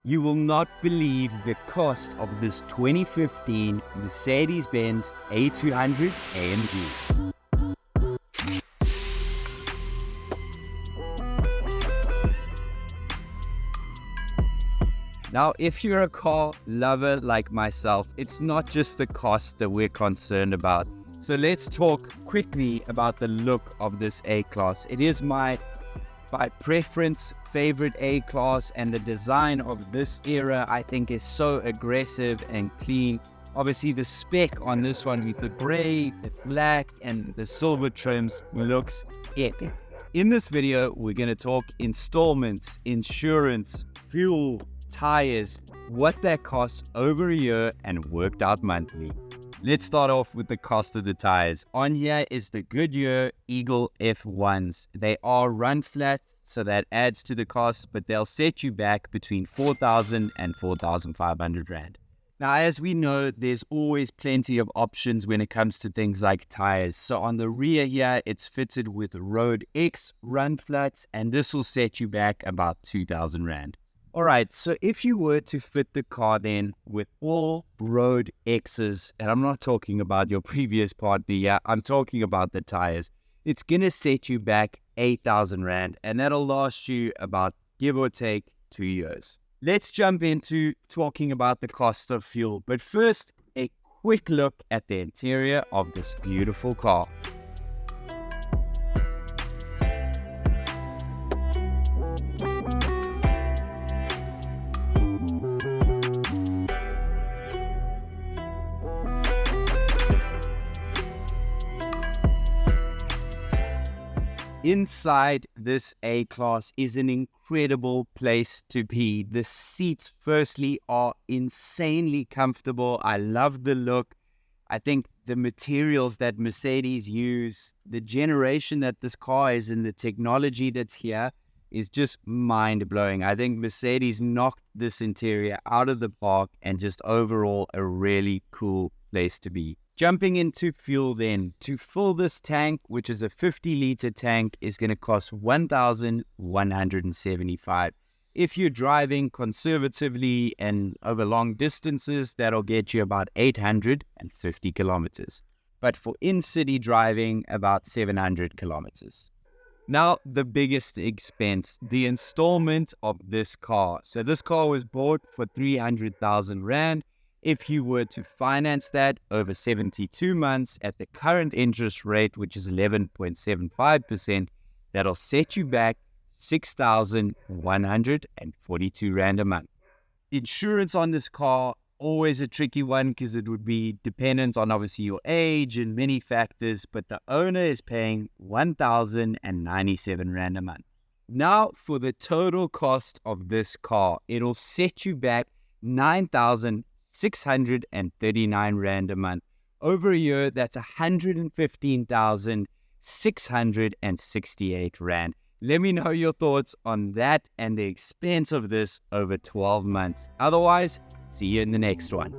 You will not believe the cost of this 2015 Mercedes-Benz A200 AMG. Now, if you're a car lover like myself, it's not just the cost that we're concerned about. So let's talk quickly about the look of this A-class. It is my by preference favorite A-class, and the design of this era I think is so aggressive and clean. Obviously the spec on this one with the gray, the black and the silver trims looks epic. In this video we're going to talk installments, insurance, fuel, tires, what that costs over a year and worked out monthly. Let's start off with the cost of the tires. On here is the Goodyear Eagle F1s. They are run flat, so that adds to the cost, but they'll set you back between 4,000 and 4,500 Rand. Now, as we know, there's always plenty of options when it comes to things like tires. So on the rear here, it's fitted with Road X run flats, and this will set you back about 2,000 Rand. Alright, so if you were to fit the car then with all Road X's, and I'm not talking about your previous partner here, I'm talking about the tires, it's going to set you back 8,000 Rand, and that'll last you about, give or take, 2 years. Let's jump into talking about the cost of fuel, but first, a quick look at the interior of this beautiful car. Inside this A-class is an incredible place to be. The seats, firstly, are insanely comfortable. I love the look. I think the materials that Mercedes use, the generation that this car is and the technology that's here is just mind-blowing. I think Mercedes knocked this interior out of the park and just overall a really cool place to be. Jumping into fuel then, to fill this tank, which is a 50-litre tank, is going to cost 1,175. If you're driving conservatively and over long distances, that'll get you about 850 kilometers. But for in-city driving, about 700 kilometers. Now, the biggest expense, the installment of this car. So this car was bought for 300,000 Rand. If you were to finance that over 72 months at the current interest rate, which is 11.75%, that'll set you back 6,142 Rand a month. Insurance on this car, always a tricky one because it would be dependent on obviously your age and many factors, but the owner is paying 1,097 Rand a month. Now for the total cost of this car, it'll set you back 9,639 Rand a month. Over a year, that's 115,668 Rand. Let me know your thoughts on that and the expense of this over 12 months. Otherwise, see you in the next one.